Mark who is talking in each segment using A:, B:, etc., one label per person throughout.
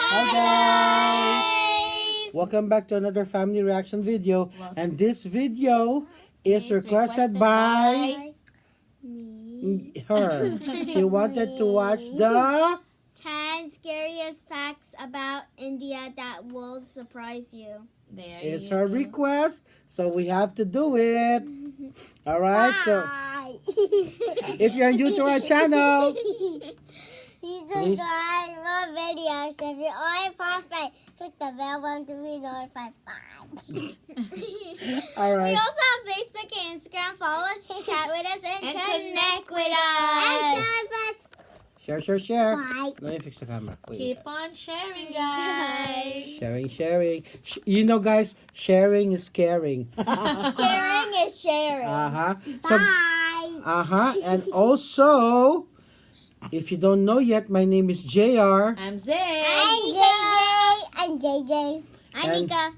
A: Hi guys! Welcome back to another family reaction video. And this video is requested by her. She wanted to watch the
B: 10 scariest facts about India that will surprise you.
A: It's her request, so we have to do it. Alright, so if you're new to our channel,
B: you subscribe more videos. If you're already perfect, click the bell button to be notified.
A: Alright.
B: We also have Facebook and Instagram. Follow us, chat with us, and connect with us.
A: Share.
B: Bye.
A: Let me fix the camera. Wait.
C: Keep on sharing, guys.
A: Sharing. You know, guys, sharing is caring.
B: Caring is sharing.
A: So,
B: Bye.
A: And also, if you don't know yet, my name is JR.
C: I'm Zay.
B: I'm JJ. I'm
A: And
B: Mika.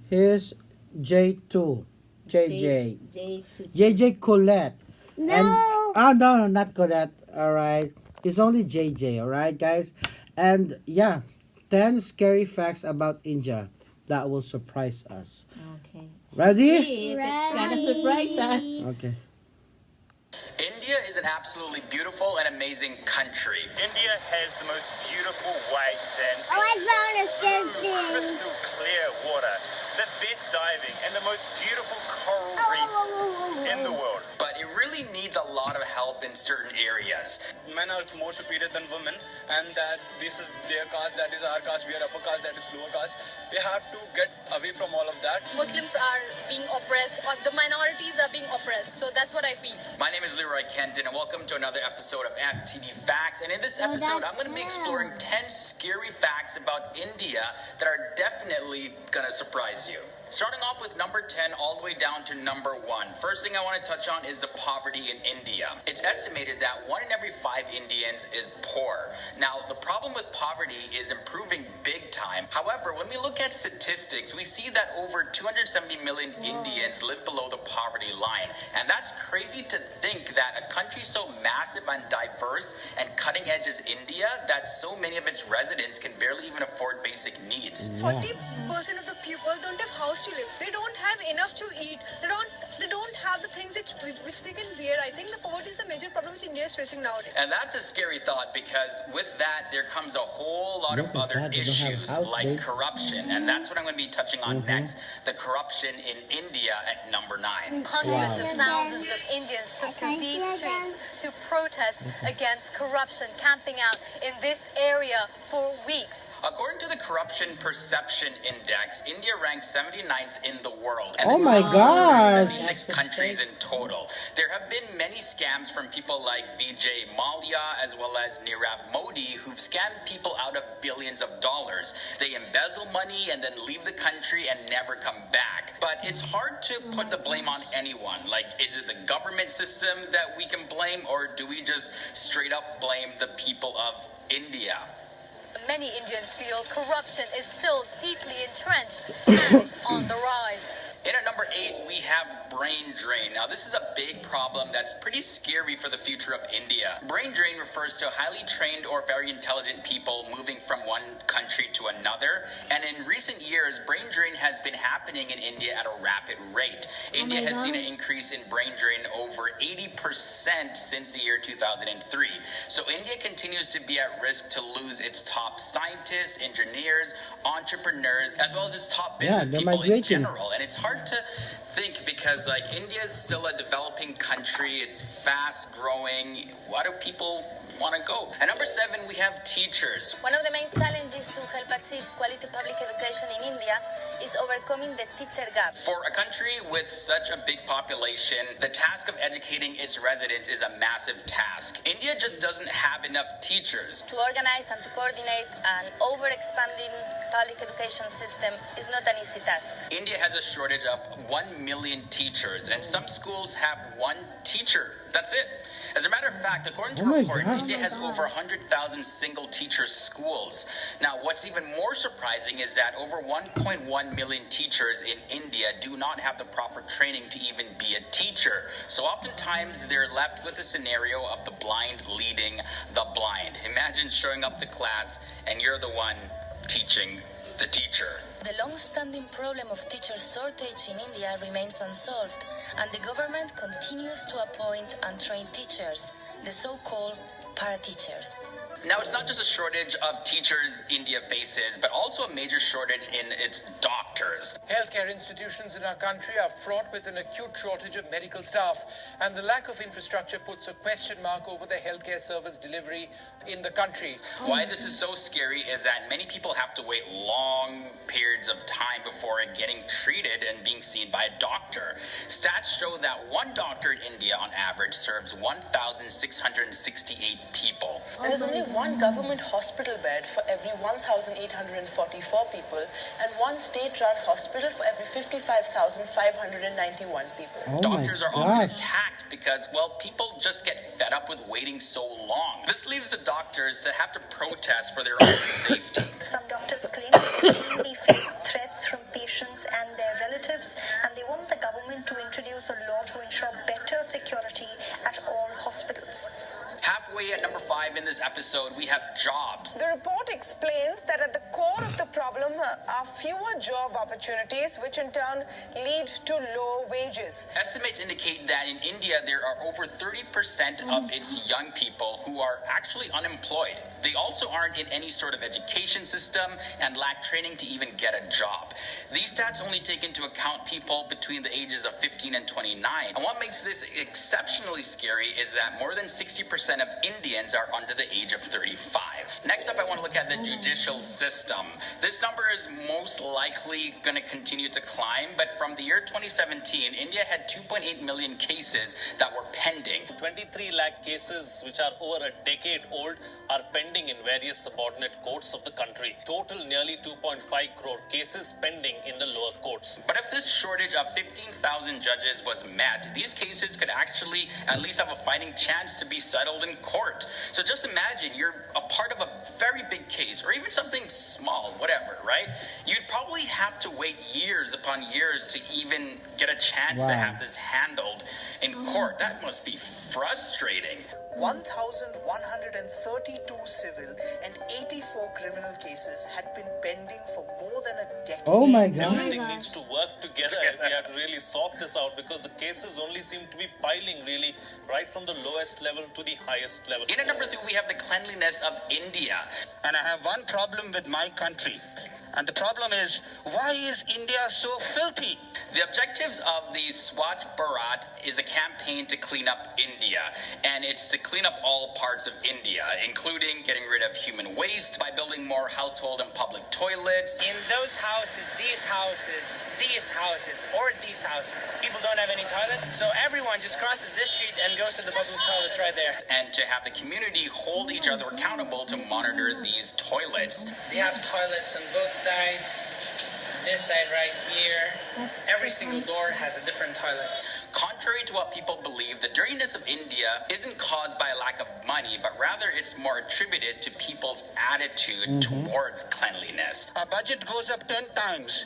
A: Here's J2. JJ.
C: J2.
A: JJ Colette.
B: No.
A: No, not Colette. Alright. It's only JJ, alright, guys? And yeah, 10 scary facts about India that will surprise us.
C: Okay.
A: Ready?
C: See if it's gonna surprise us.
A: Okay.
D: India is an absolutely beautiful and amazing country.
E: India has the most beautiful white sand,
B: Oh, I found a scared thing.
E: crystal clear water, the best diving, and the most beautiful coral reefs in the world.
D: But it really needs a lot of help in certain areas.
E: Men are more superior than women, and that this is their caste, that is our caste, we are upper caste, that is lower caste. We have to get away from all of that.
F: Muslims are being oppressed, or the minorities are being oppressed. So that's what I feel.
D: My name is Leroy Kenton, and welcome to another episode of FTV Facts. And in this episode, I'm going to be exploring 10 scary facts about India that are definitely going to surprise you. Starting off with number 10 all the way down to number 1. First thing I want to touch on is the poverty in India. It's estimated that 1 in every 5 Indians is poor. Now, the problem with poverty is improving big time. However, when we look at statistics, we see that over 270 million Indians live below the poverty line. And that's crazy to think that a country so massive and diverse and cutting edge as India, that so many of its residents can barely even afford basic needs.
F: 40% of the people don't have house to live. They don't have enough to eat. They don't have the things which they can wear. I think the poverty is a major problem which India is facing nowadays.
D: And that's a scary thought, because with that there comes a whole lot of other issues like corruption, and that's what I'm going to be touching on next. The corruption in India at number 9.
F: Hundreds of thousands of Indians took to these streets to protest against corruption, camping out in this area for weeks.
D: According to the Corruption Perception Index, India ranks 79th in the world. And
A: Oh
D: this
A: my
D: is
A: God.
D: 76 countries in total. There have been many scams from people like Vijay Mallya as well as Nirav Modi, who've scammed people out of billions of dollars. They embezzle money and then leave the country and never come back. But it's hard to put the blame on anyone. Like, is it the government system that we can blame, or do we just straight up blame the people of India?
F: Many Indians feel corruption is still deeply entrenched and on the rise.
D: In at number 8, we have brain drain. Now, this is a big problem that's pretty scary for the future of India. Brain drain refers to highly trained or very intelligent people moving from one country to another. And in recent years, brain drain has been happening in India at a rapid rate. India has seen an increase in brain drain over 80% since the year 2003. So India continues to be at risk to lose its top scientists, engineers, entrepreneurs, as well as its top business people in general. And it's hard to think, because like India is still a developing country, it's fast growing. Why do people want to go? At number 7, we have teachers.
G: One of the main challenges to help achieve quality public education in India is overcoming the teacher gap.
D: For a country with such a big population, the task of educating its residents is a massive task. India just doesn't have enough teachers.
G: To organize and to coordinate an over-expanding public education system is not an easy task.
D: India has a shortage of 1 million teachers, and some schools have 1 teacher. That's it. As a matter of fact, according to reports, India has over 100,000 single teacher schools. Now, what's even more surprising is that over 1.1 million teachers in India do not have the proper training to even be a teacher. So oftentimes they're left with the scenario of the blind leading the blind. Imagine showing up to class and you're the one teaching the teacher.
G: The long-standing problem of teacher shortage in India remains unsolved, and the government continues to appoint and train teachers, the so-called para-teachers.
D: Now, it's not just a shortage of teachers India faces, but also a major shortage in its doctors.
H: Healthcare institutions in our country are fraught with an acute shortage of medical staff, and the lack of infrastructure puts a question mark over the healthcare service delivery in the country.
D: Why this is so scary is that many people have to wait long periods of time before getting treated and being seen by a doctor. Stats show that one doctor in India on average serves 1,668 people.
I: There is only one government hospital bed for every 1,844 people and one state-run hospital for every 55,591 people.
D: Doctors are often attacked because, well, people just get fed up with waiting so long. This leaves the doctors to have to protest for their own safety.
J: Some doctors claim they routinely face threats from patients and their relatives, and they want the government to introduce a law to ensure better security at all hospitals.
D: Halfway at number 5 in this episode, we have jobs.
K: The report explains that at the core of the problem are fewer job opportunities, which in turn lead to low wages.
D: Estimates indicate that in India, there are over 30% of its young people who are actually unemployed. They also aren't in any sort of education system and lack training to even get a job. These stats only take into account people between the ages of 15 and 29. And what makes this exceptionally scary is that more than 60% of Indians are under the age of 35. Next up, I want to look at the judicial system. This number is most likely going to continue to climb, but from the year 2017, India had 2.8 million cases that were pending.
L: 23 lakh cases, which are over a decade old, are pending in various subordinate courts of the country. Total nearly 2.5 crore cases pending in the lower courts.
D: But if this shortage of 15,000 judges was met, these cases could actually at least have a fighting chance to be settled in court. So just imagine you're a part of a very big case, or even something small, whatever, right? You'd probably have to wait years upon years to even get a chance to have this handled in court. That must be frustrating.
M: 1,132 civil and 84 criminal cases had been pending for more than a decade.
A: Oh my God.
L: Everything needs to work together if we have to really sort this out, because the cases only seem to be piling really right from the lowest level to the highest level.
D: In at number 3, we have the cleanliness of India.
N: And I have one problem with my country. And the problem is, why is India so filthy?
D: The objectives of the Swachh Bharat is a campaign to clean up India, and it's to clean up all parts of India, including getting rid of human waste by building more household and public toilets.
O: In those houses, these houses, or these houses, people don't have any toilets, so everyone just crosses this street and goes to the public toilets right there.
D: And to have the community hold each other accountable to monitor these toilets.
O: They have toilets on both sides. This side right here, every single door has a different toilet.
D: Contrary to what people believe, the dirtiness of India isn't caused by a lack of money, but rather it's more attributed to people's attitude towards cleanliness.
N: Our budget goes up 10 times.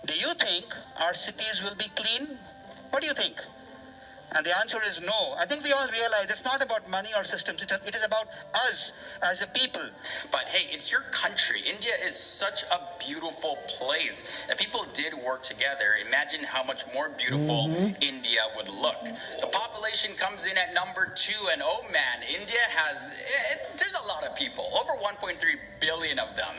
N: Do you think our cities will be clean? What do you think? And the answer is no. I think we all realize it's not about money or systems. It is about us as a people.
D: But hey, it's your country. India is such a beautiful place. If people did work together, imagine how much more beautiful India would look. The population comes in at number 2, and oh man, India there's a lot of people. Over 1.3 billion of them.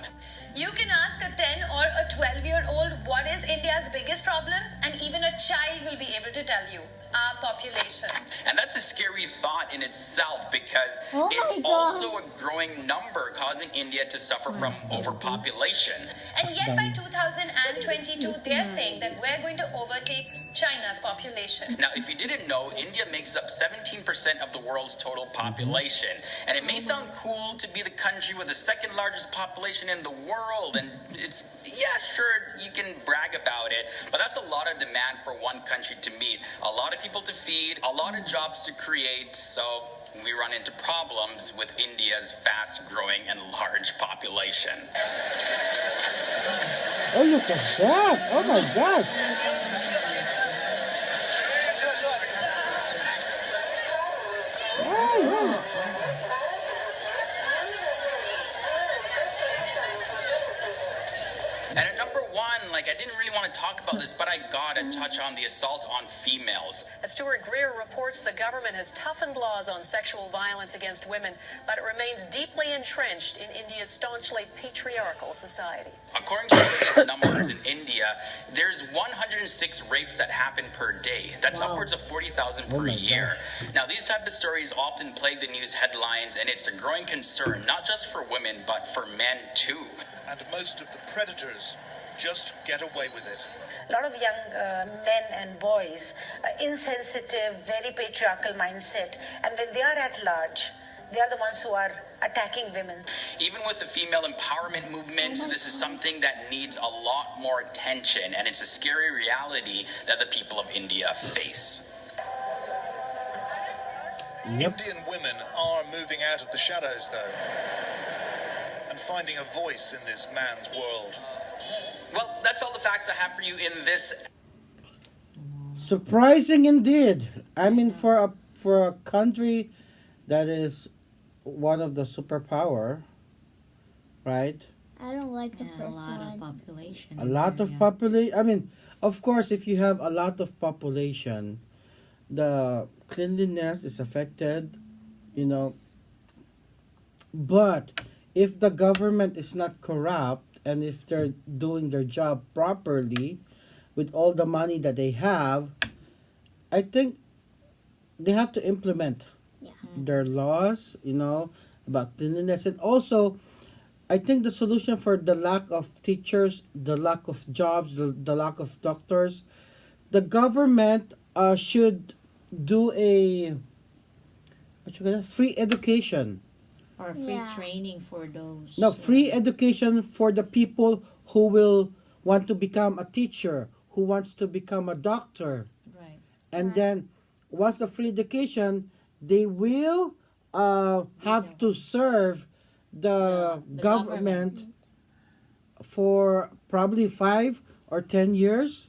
P: You can ask a 10 or a 12-year-old what is India's biggest problem, and even a child will be able to tell you. Our population.
D: And that's a scary thought in itself, because it's also a growing number, causing India to suffer from overpopulation.
P: And yet by 2022, they're saying that we're going to overtake China's population.
D: Now, if you didn't know, India makes up 17% of the world's total population. And it may sound cool to be the country with the second largest population in the world, and sure, you can brag about it, but that's a lot of demand for one country to meet. A lot of people to feed, a lot of jobs to create, so we run into problems with India's fast-growing and large population.
A: Oh, look at that! Oh my gosh!
D: And at number one, like, I didn't really want to talk about this, but I gotta touch on the assault on females.
Q: As Stuart Greer reports, the government has toughened laws on sexual violence against women, but it remains deeply entrenched in India's staunchly patriarchal society.
D: According to the latest numbers in India, there's 106 rapes that happen per day. That's upwards of 40,000 per year. Now, these type of stories often plague the news headlines, and it's a growing concern, not just for women, but for men too.
H: And most of the predators just get away with it.
R: A lot of young men and boys, insensitive, very patriarchal mindset, and when they are at large, they are the ones who are attacking women.
D: Even with the female empowerment movement, this is something that needs a lot more attention, and it's a scary reality that the people of India face.
H: Indian women are moving out of the shadows, though, and finding a voice in this man's world.
D: Well, that's all the facts I have for you in this.
A: Surprising indeed. I mean, for a country that is one of the superpower, right?
B: I don't like the first
C: one. A lot
B: one.
C: of population.
A: A lot of population. I mean, of course, if you have a lot of population, the cleanliness is affected, you know. But if the government is not corrupt, and if they're doing their job properly with all the money that they have, I think they have to implement their laws, you know, about cleanliness. And also, I think the solution for the lack of teachers, the lack of jobs, the lack of doctors, the government should do a free education.
C: Or free training for those.
A: No, free education for the people who will want to become a teacher, who wants to become a doctor.
C: Right.
A: And then, once the free education, they will have to serve the government for probably 5 or 10 years.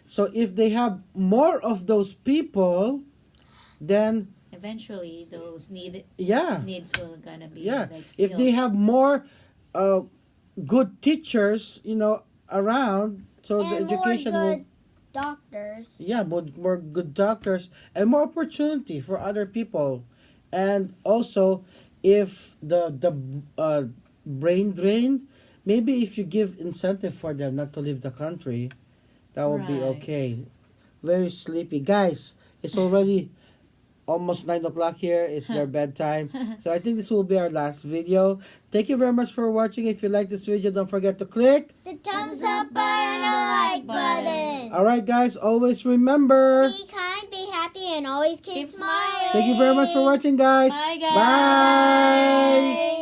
A: So if they have more of those people, then
C: eventually those needs will gonna be
A: if
C: filled.
A: they have more good teachers, you know, around, so
B: and
A: the education
B: more
A: will
B: good doctors.
A: more good doctors and more opportunity for other people. And also, if the brain drain, maybe if you give incentive for them not to leave the country, that will be okay. Very sleepy, guys. It's already almost 9 o'clock here. It's their bedtime. So I think this will be our last video. Thank you very much for watching. If you like this video, don't forget to click
B: the thumbs up button and the like button.
A: Alright guys, always remember,
B: be kind, be happy, and always keep smiling.
A: Thank you very much for watching, guys.
C: Bye, guys.
A: Bye.